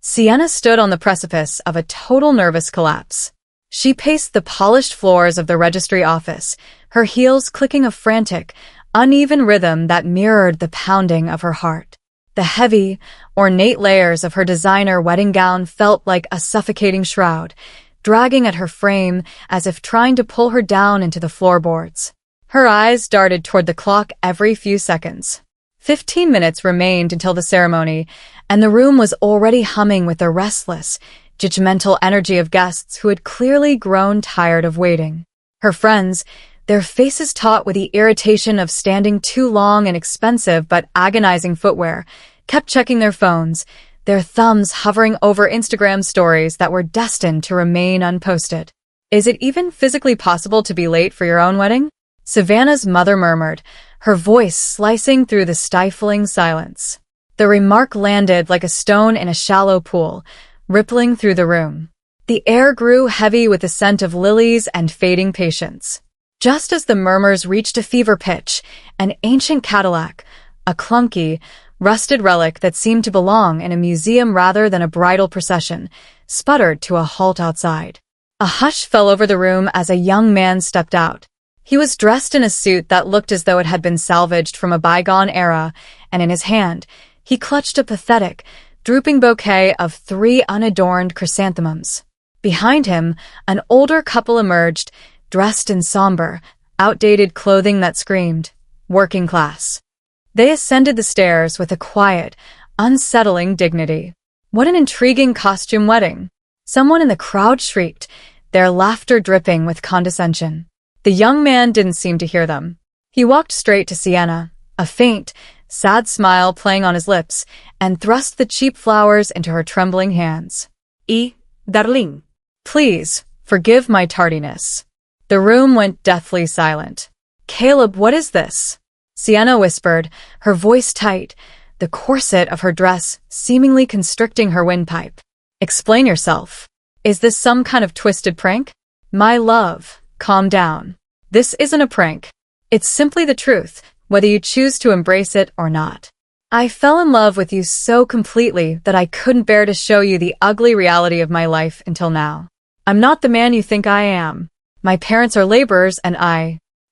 Sienna stood on the precipice of a total nervous collapse. She paced the polished floors of the registry office, her heels clicking a frantic, uneven rhythm that mirrored the pounding of her heart. The heavy, ornate layers of her designer wedding gown felt like a suffocating shroud, dragging at her frame as if trying to pull her down into the floorboards. Her eyes darted toward the clock every few seconds. 15 minutes remained until the ceremony, and the room was already humming with the restless, judgmental energy of guests who had clearly grown tired of waiting. Her friends, their faces taut with the irritation of standing too long in expensive but agonizing footwear, kept checking their phones, their thumbs hovering over Instagram stories that were destined to remain unposted. Is it even physically possible to be late for your own wedding? Savannah's mother murmured, her voice slicing through the stifling silence. The remark landed like a stone in a shallow pool, rippling through the room. The air grew heavy with the scent of lilies and fading patience. Just as the murmurs reached a fever pitch, an ancient Cadillac, a clunky, rusted relic that seemed to belong in a museum rather than a bridal procession, sputtered to a halt outside. A hush fell over the room as a young man stepped out. He was dressed in a suit that looked as though it had been salvaged from a bygone era, and in his hand, he clutched a pathetic, drooping bouquet of 3 unadorned chrysanthemums. Behind him, an older couple emerged, dressed in somber, outdated clothing that screamed, working class. They ascended the stairs with a quiet, unsettling dignity. What an intriguing costume wedding! Someone in the crowd shrieked, their laughter dripping with condescension. The young man didn't seem to hear them. He walked straight to Sienna, a faint, sad smile playing on his lips, and thrust the cheap flowers into her trembling hands. Darling. Please, forgive my tardiness. The room went deathly silent. Caleb, what is this? Sienna whispered, her voice tight, the corset of her dress seemingly constricting her windpipe. Explain yourself. Is this some kind of twisted prank? My love, calm down. This isn't a prank. It's simply the truth, whether you choose to embrace it or not. I fell in love with you so completely that I couldn't bear to show you the ugly reality of my life until now. I'm not the man you think I am. My parents are laborers and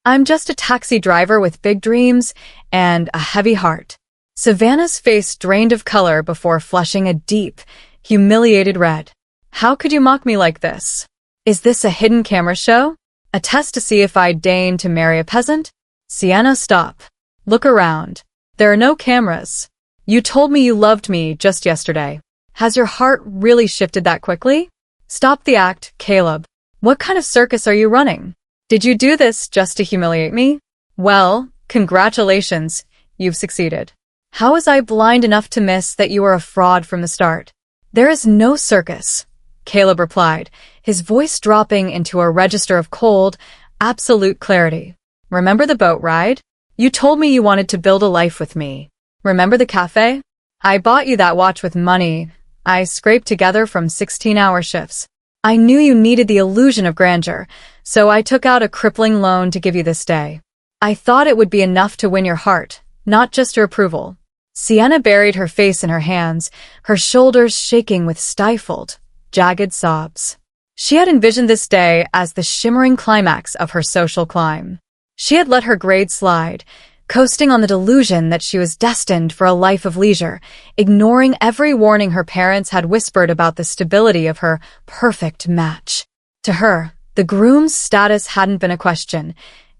I'm just a taxi driver with big dreams and a heavy heart. Savannah's face drained of color before flushing a deep, humiliated red. How could you mock me like this? Is this a hidden camera show? A test to see if I'd deign to marry a peasant? Sienna, stop. Look around. There are no cameras. You told me you loved me just yesterday. Has your heart really shifted that quickly? Stop the act, Caleb. What kind of circus are you running? Did you do this just to humiliate me? Well, congratulations, you've succeeded. How was I blind enough to miss that you were a fraud from the start? There is no circus, Caleb replied, his voice dropping into a register of cold, absolute clarity. Remember the boat ride? You told me you wanted to build a life with me. Remember the cafe? I bought you that watch with money I scraped together from 16-hour shifts. I knew you needed the illusion of grandeur, so I took out a crippling loan to give you this day. I thought it would be enough to win your heart, not just your approval. Sienna buried her face in her hands, her shoulders shaking with stifled, jagged sobs. She had envisioned this day as the shimmering climax of her social climb. She had let her grades slide, coasting on the delusion that she was destined for a life of leisure, ignoring every warning her parents had whispered about the stability of her perfect match. To her, the groom's status hadn't been a question.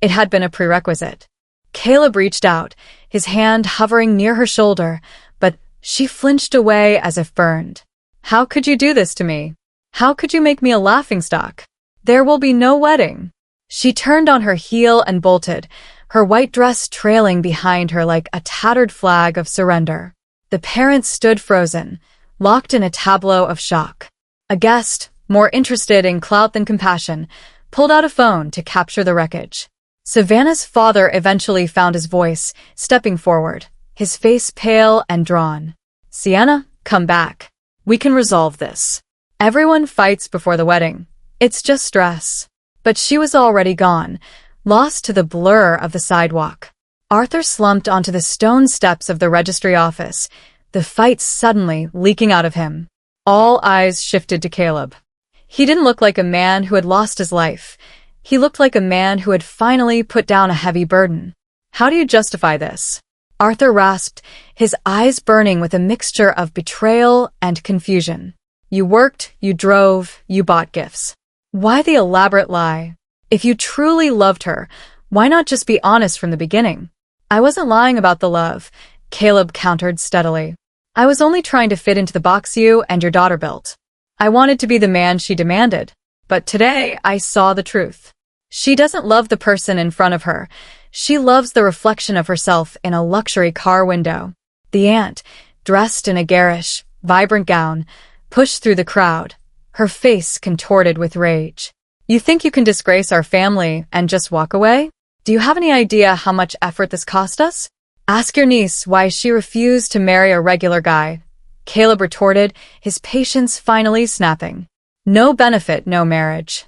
It had been a prerequisite. Caleb reached out, his hand hovering near her shoulder, but she flinched away as if burned. How could you do this to me? How could you make me a laughingstock? There will be no wedding. She turned on her heel and bolted, her white dress trailing behind her like a tattered flag of surrender. The parents stood frozen, locked in a tableau of shock. A guest, more interested in clout than compassion, pulled out a phone to capture the wreckage. Savannah's father eventually found his voice, stepping forward, his face pale and drawn. Sienna, come back. We can resolve this. Everyone fights before the wedding. It's just stress. But she was already gone, lost to the blur of the sidewalk. Arthur slumped onto the stone steps of the registry office, the fight suddenly leaking out of him. All eyes shifted to Caleb. He didn't look like a man who had lost his life. He looked like a man who had finally put down a heavy burden. How do you justify this? Arthur rasped, his eyes burning with a mixture of betrayal and confusion. You worked, you drove, you bought gifts. Why the elaborate lie? If you truly loved her, why not just be honest from the beginning? I wasn't lying about the love, Caleb countered steadily. I was only trying to fit into the box you and your daughter built. I wanted to be the man she demanded. But today, I saw the truth. She doesn't love the person in front of her. She loves the reflection of herself in a luxury car window. The aunt, dressed in a garish, vibrant gown, pushed through the crowd, her face contorted with rage. You think you can disgrace our family and just walk away? Do you have any idea how much effort this cost us? Ask your niece why she refused to marry a regular guy, Caleb retorted, his patience finally snapping. No benefit, no marriage.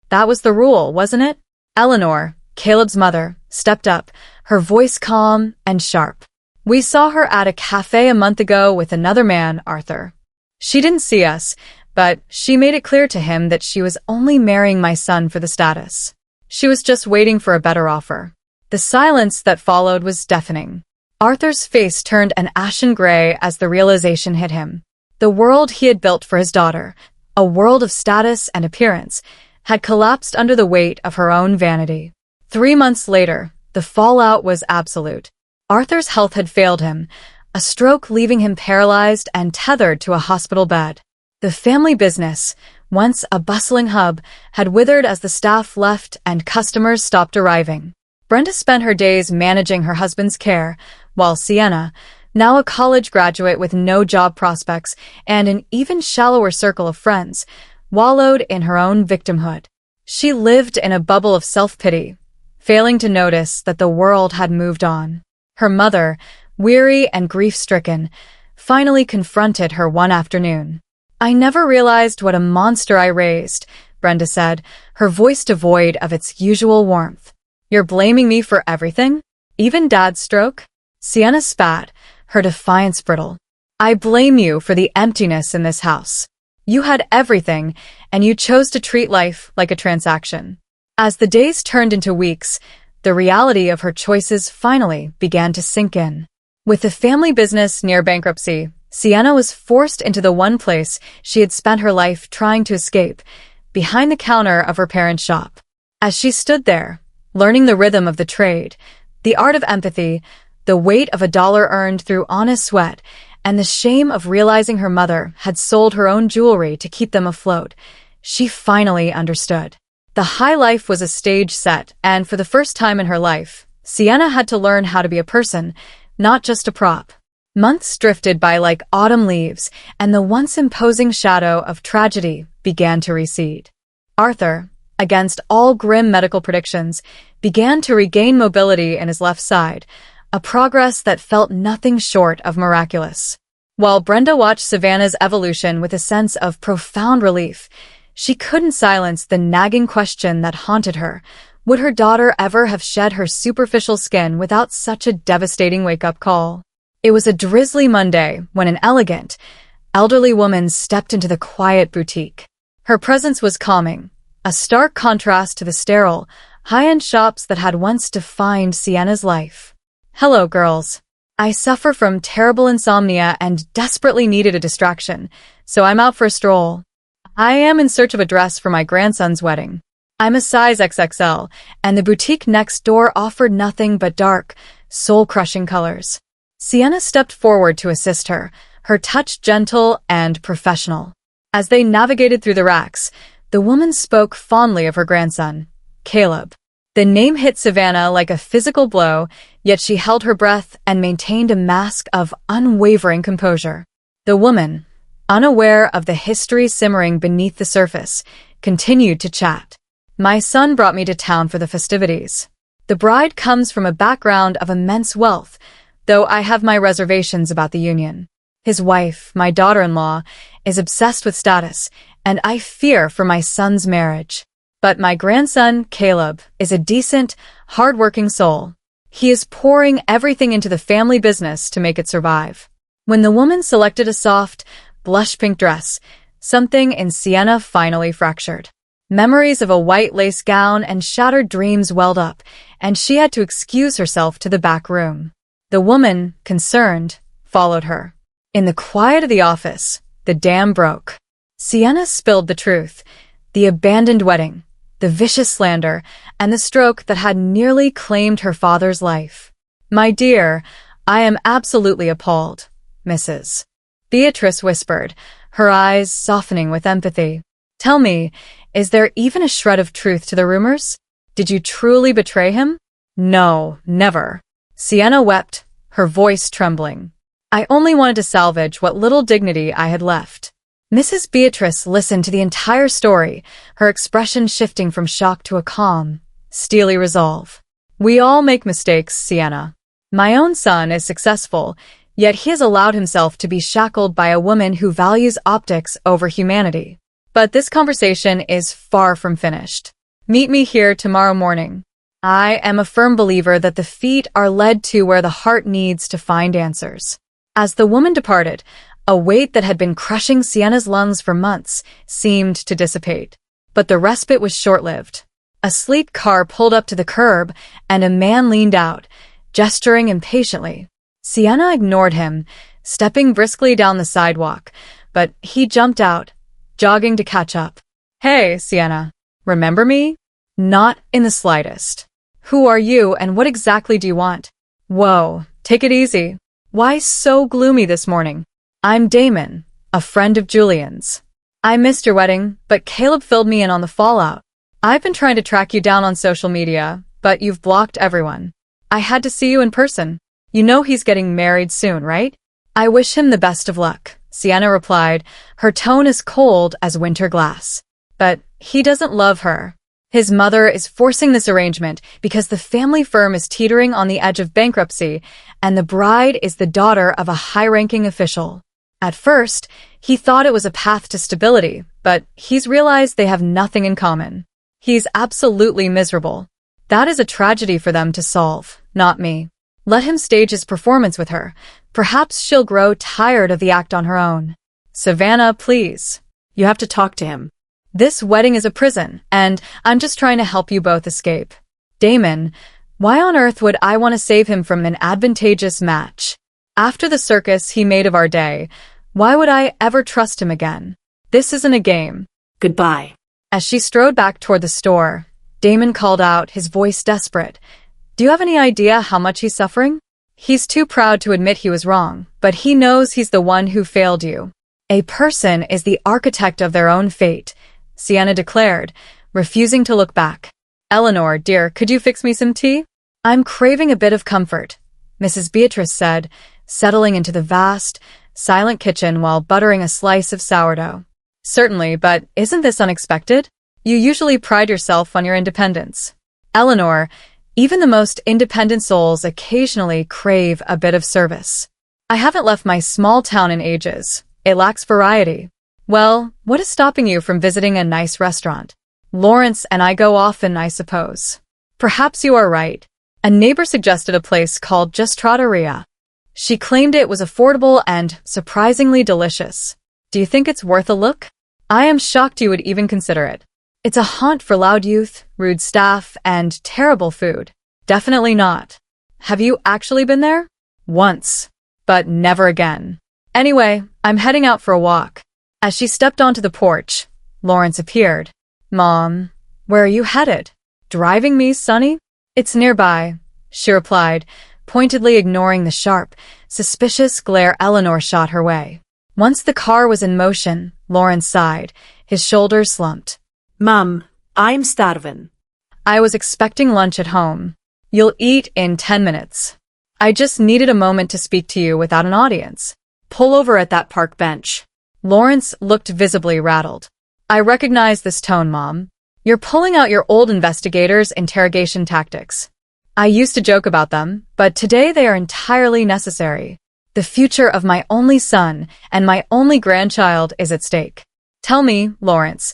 That was the rule, wasn't it? Eleanor, Caleb's mother, stepped up, her voice calm and sharp. We saw her at a cafe a month ago with another man, Arthur. She didn't see us, but she made it clear to him that she was only marrying my son for the status. She was just waiting for a better offer. The silence that followed was deafening. Arthur's face turned an ashen gray as the realization hit him. The world he had built for his daughter, a world of status and appearance, had collapsed under the weight of her own vanity. 3 months later, the fallout was absolute. Arthur's health had failed him, a stroke leaving him paralyzed and tethered to a hospital bed. The family business, once a bustling hub, had withered as the staff left and customers stopped arriving. Brenda spent her days managing her husband's care, while Sienna, now a college graduate with no job prospects and an even shallower circle of friends, wallowed in her own victimhood. She lived in a bubble of self-pity, failing to notice that the world had moved on. Her mother, weary and grief-stricken, finally confronted her one afternoon. I never realized what a monster I raised, Brenda said, her voice devoid of its usual warmth. You're blaming me for everything? Even Dad's stroke? Sienna spat, her defiance brittle. I blame you for the emptiness in this house. You had everything, and you chose to treat life like a transaction. As the days turned into weeks, the reality of her choices finally began to sink in. With the family business near bankruptcy, Sienna was forced into the one place she had spent her life trying to escape, behind the counter of her parents' shop. As she stood there, learning the rhythm of the trade, the art of empathy, the weight of a dollar earned through honest sweat, and the shame of realizing her mother had sold her own jewelry to keep them afloat, she finally understood. The high life was a stage set, and for the first time in her life, Sienna had to learn how to be a person, not just a prop. Months drifted by like autumn leaves, and the once imposing shadow of tragedy began to recede. Arthur, against all grim medical predictions, began to regain mobility in his left side, a progress that felt nothing short of miraculous. While Brenda watched Savannah's evolution with a sense of profound relief, she couldn't silence the nagging question that haunted her. Would her daughter ever have shed her superficial skin without such a devastating wake-up call? It was a drizzly Monday when an elegant, elderly woman stepped into the quiet boutique. Her presence was calming, a stark contrast to the sterile, high-end shops that had once defined Sienna's life. Hello, girls. I suffer from terrible insomnia and desperately needed a distraction, so I'm out for a stroll. I am in search of a dress for my grandson's wedding. I'm a size XXL, and the boutique next door offered nothing but dark, soul-crushing colors. Sienna stepped forward to assist her, her touch gentle and professional. As they navigated through the racks, the woman spoke fondly of her grandson, Caleb. The name hit Savannah like a physical blow, yet she held her breath and maintained a mask of unwavering composure. The woman, unaware of the history simmering beneath the surface, continued to chat. My son brought me to town for the festivities. The bride comes from a background of immense wealth, though I have my reservations about the union. His wife, my daughter-in-law, is obsessed with status, and I fear for my son's marriage. But my grandson, Caleb, is a decent, hard-working soul. He is pouring everything into the family business to make it survive. When the woman selected a soft, blush pink dress. Something in Sienna finally fractured. Memories of a white lace gown and shattered dreams welled up, and she had to excuse herself to the back room. The woman, concerned, followed her. In the quiet of the office, the dam broke. Sienna spilled the truth, the abandoned wedding, the vicious slander, and the stroke that had nearly claimed her father's life. "My dear, I am absolutely appalled," Mrs. Beatrice whispered, her eyes softening with empathy. "Tell me, is there even a shred of truth to the rumors? Did you truly betray him?" "No, never." Sienna wept, her voice trembling. "I only wanted to salvage what little dignity I had left." Mrs. Beatrice listened to the entire story, her expression shifting from shock to a calm, steely resolve. "We all make mistakes, Sienna. My own son is successful, yet he has allowed himself to be shackled by a woman who values optics over humanity. But this conversation is far from finished. Meet me here tomorrow morning. I am a firm believer that the feet are led to where the heart needs to find answers." As the woman departed, a weight that had been crushing Sienna's lungs for months seemed to dissipate. But the respite was short-lived. A sleek car pulled up to the curb, and a man leaned out, gesturing impatiently. Sienna ignored him, stepping briskly down the sidewalk, but he jumped out, jogging to catch up. "Hey, Sienna, remember me?" "Not in the slightest." "Who are you and what exactly do you want?" "Whoa, take it easy. Why so gloomy this morning?" "I'm Damon, a friend of Julian's. I missed your wedding, but Caleb filled me in on the fallout. I've been trying to track you down on social media, but you've blocked everyone. I had to see you in person. You know he's getting married soon, right?" "I wish him the best of luck," Sienna replied, her tone as cold as winter glass. "But he doesn't love her. His mother is forcing this arrangement because the family firm is teetering on the edge of bankruptcy, and the bride is the daughter of a high-ranking official. At first, he thought it was a path to stability, but he's realized they have nothing in common. He's absolutely miserable. That is a tragedy for them to solve, not me. Let him stage his performance with her. Perhaps she'll grow tired of the act on her own." "Savannah, please. You have to talk to him. This wedding is a prison, and I'm just trying to help you both escape." "Damon, why on earth would I want to save him from an advantageous match? After the circus he made of our day, why would I ever trust him again? This isn't a game. Goodbye." As she strode back toward the store, Damon called out, his voice desperate. "Do you have any idea how much he's suffering? He's too proud to admit he was wrong, but he knows he's the one who failed you." "A person is the architect of their own fate," Sienna declared, refusing to look back. "Eleanor, dear, could you fix me some tea?" "I'm craving a bit of comfort," Mrs. Beatrice said, settling into the vast, silent kitchen while buttering a slice of sourdough. "Certainly, but isn't this unexpected? You usually pride yourself on your independence." "Eleanor, even the most independent souls occasionally crave a bit of service. I haven't left my small town in ages. It lacks variety." "Well, what is stopping you from visiting a nice restaurant? Lawrence and I go often, I suppose." "Perhaps you are right. A neighbor suggested a place called Just Trattoria. She claimed it was affordable and surprisingly delicious. Do you think it's worth a look?" "I am shocked you would even consider it. It's a haunt for loud youth, rude staff, and terrible food." "Definitely not." "Have you actually been there?" "Once, but never again. Anyway, I'm heading out for a walk." As she stepped onto the porch, Lawrence appeared. "Mom, where are you headed?" "Driving me, Sonny?" "It's nearby," she replied, pointedly ignoring the sharp, suspicious glare Eleanor shot her way. Once the car was in motion, Lawrence sighed, his shoulders slumped. "Mum, I'm starving." "I was expecting lunch at home. You'll eat in 10 minutes. I just needed a moment to speak to you without an audience." "Pull over at that park bench." Lawrence looked visibly rattled. "I recognize this tone, Mom. You're pulling out your old investigator's interrogation tactics. I used to joke about them, but today they are entirely necessary. The future of my only son and my only grandchild is at stake. Tell me, Lawrence,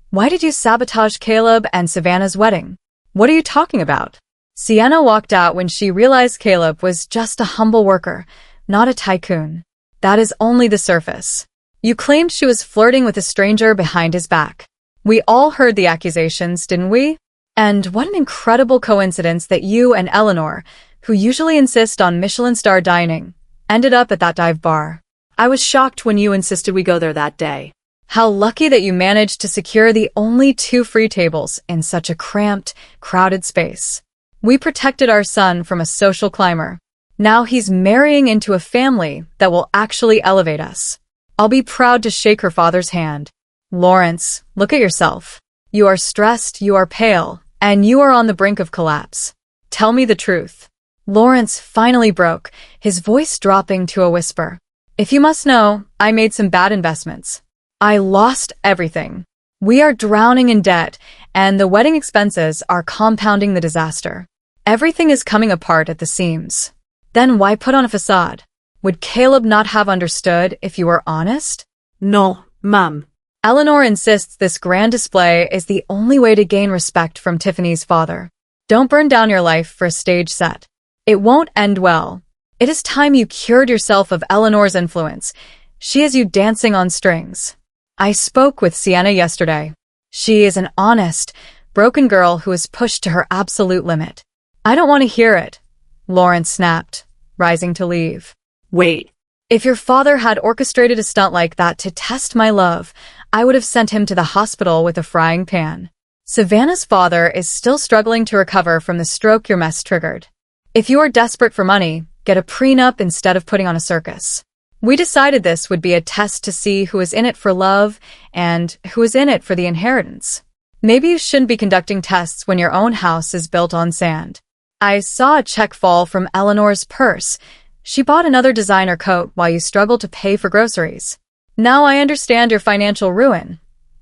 why did you sabotage Caleb and Savannah's wedding? What are you talking about?" Sienna walked out when she realized Caleb was just a humble worker, not a tycoon. That is only the surface. You claimed she was flirting with a stranger behind his back. We all heard the accusations, didn't we? And what an incredible coincidence that you and Eleanor, who usually insist on Michelin star dining, ended up at that dive bar. I was shocked when you insisted we go there that day. How lucky that you managed to secure the only 2 free tables in such a cramped, crowded space. We protected our son from a social climber. Now he's marrying into a family that will actually elevate us. I'll be proud to shake her father's hand. Lawrence, look at yourself. You are stressed, you are pale, and you are on the brink of collapse. Tell me the truth. Lawrence finally broke, his voice dropping to a whisper. If you must know, I made some bad investments. I lost everything. We are drowning in debt, and the wedding expenses are compounding the disaster. Everything is coming apart at the seams. Then why put on a facade? Would Caleb not have understood if you were honest? No, Mum. Eleanor insists this grand display is the only way to gain respect from Tiffany's father. Don't burn down your life for a stage set. It won't end well. It is time you cured yourself of Eleanor's influence. She has you dancing on strings. I spoke with Sienna yesterday. She is an honest, broken girl who is pushed to her absolute limit. I don't want to hear it, Lawrence snapped, rising to leave. Wait. If your father had orchestrated a stunt like that to test my love, I would have sent him to the hospital with a frying pan. Savannah's father is still struggling to recover from the stroke your mess triggered. If you are desperate for money, get a prenup instead of putting on a circus. We decided this would be a test to see who is in it for love and who is in it for the inheritance. Maybe you shouldn't be conducting tests when your own house is built on sand. I saw a check fall from Eleanor's purse. She bought another designer coat while you struggled to pay for groceries. Now I understand your financial ruin.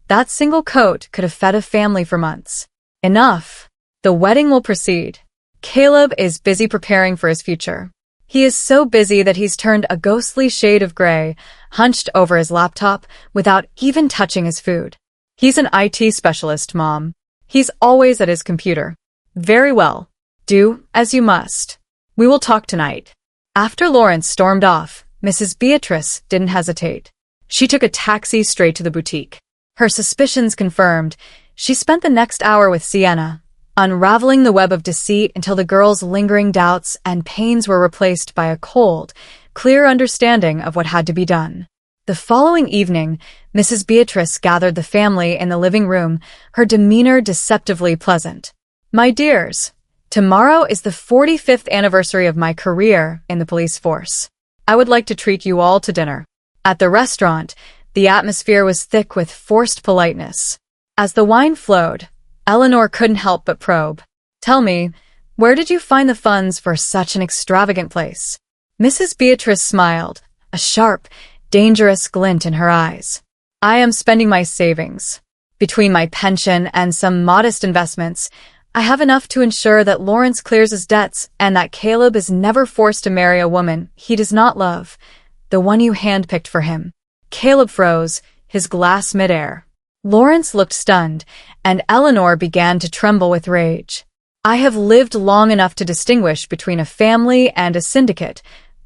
That single coat could have fed a family for months. Enough. The wedding will proceed. Caleb is busy preparing for his future. He is so busy that he's turned a ghostly shade of gray, hunched over his laptop without even touching his food. He's an IT specialist, Mom. He's always at his computer. Very well. Do as you must. We will talk tonight. After Lawrence stormed off, Mrs. Beatrice didn't hesitate. She took a taxi straight to the boutique. Her suspicions confirmed, she spent the next hour with Sienna, unraveling the web of deceit until the girl's lingering doubts and pains were replaced by a cold, clear understanding of what had to be done. The following evening, Mrs. Beatrice gathered the family in the living room, her demeanor deceptively pleasant. My dears, tomorrow is the 45th anniversary of my career in the police force. I would like to treat you all to dinner. At the restaurant, the atmosphere was thick with forced politeness. As the wine flowed, Eleanor couldn't help but probe. Tell me, where did you find the funds for such an extravagant place? Mrs. Beatrice smiled, a sharp, dangerous glint in her eyes. I am spending my savings. Between my pension and some modest investments, I have enough to ensure that Lawrence clears his debts and that Caleb is never forced to marry a woman he does not love, the one you handpicked for him. Caleb froze, his glass midair. Lawrence looked stunned, and Eleanor began to tremble with rage. I have lived long enough to distinguish between a family and a syndicate,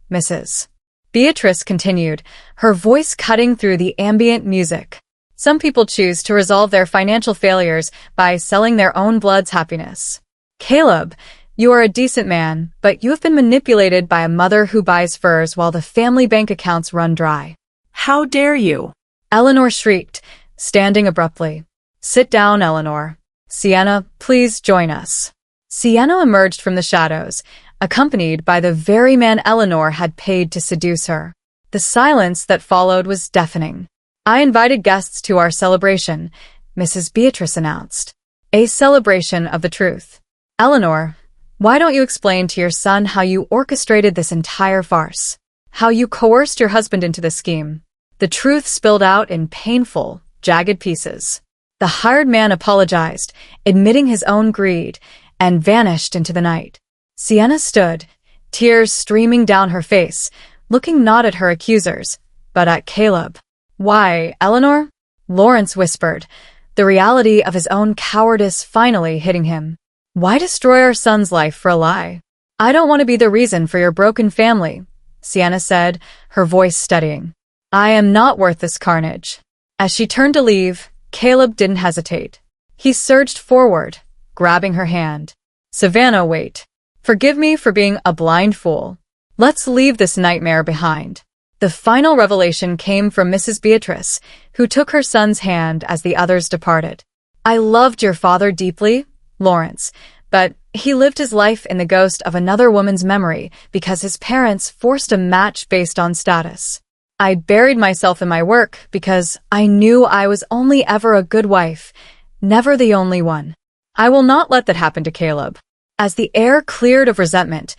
Mrs. Beatrice continued, her voice cutting through the ambient music. Some people choose to resolve their financial failures by selling their own blood's happiness. Caleb, you are a decent man, but you have been manipulated by a mother who buys furs while the family bank accounts run dry. How dare you? Eleanor shrieked, standing abruptly. Sit down, Eleanor. Sienna, please join us. Sienna emerged from the shadows, accompanied by the very man Eleanor had paid to seduce her. The silence that followed was deafening. I invited guests to our celebration, Mrs. Beatrice announced. A celebration of the truth. Eleanor, why don't you explain to your son how you orchestrated this entire farce? How you coerced your husband into the scheme? The truth spilled out in painful, jagged pieces. The hired man apologized, admitting his own greed, and vanished into the night. Sienna stood, tears streaming down her face, looking not at her accusers, but at Caleb. Why, Eleanor? Lawrence whispered, the reality of his own cowardice finally hitting him. Why destroy our son's life for a lie? I don't want to be the reason for your broken family, Sienna said, her voice steadying. I am not worth this carnage. As she turned to leave, Caleb didn't hesitate. He surged forward, grabbing her hand. Savannah, wait. Forgive me for being a blind fool. Let's leave this nightmare behind. The final revelation came from Mrs. Beatrice, who took her son's hand as the others departed. I loved your father deeply, Lawrence, but he lived his life in the ghost of another woman's memory because his parents forced a match based on status. I buried myself in my work because I knew I was only ever a good wife, never the only one. I will not let that happen to Caleb. As the air cleared of resentment,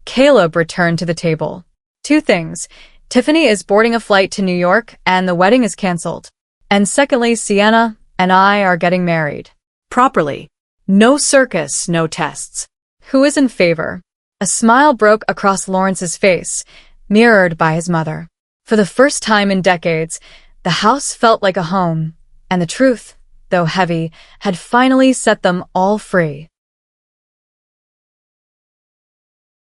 Caleb returned to the table. 2 things. Tiffany is boarding a flight to New York and the wedding is canceled. And secondly, Sienna and I are getting married. Properly. No circus, no tests. Who is in favor? A smile broke across Lawrence's face, mirrored by his mother. For the first time in decades, the house felt like a home, and the truth, though heavy, had finally set them all free.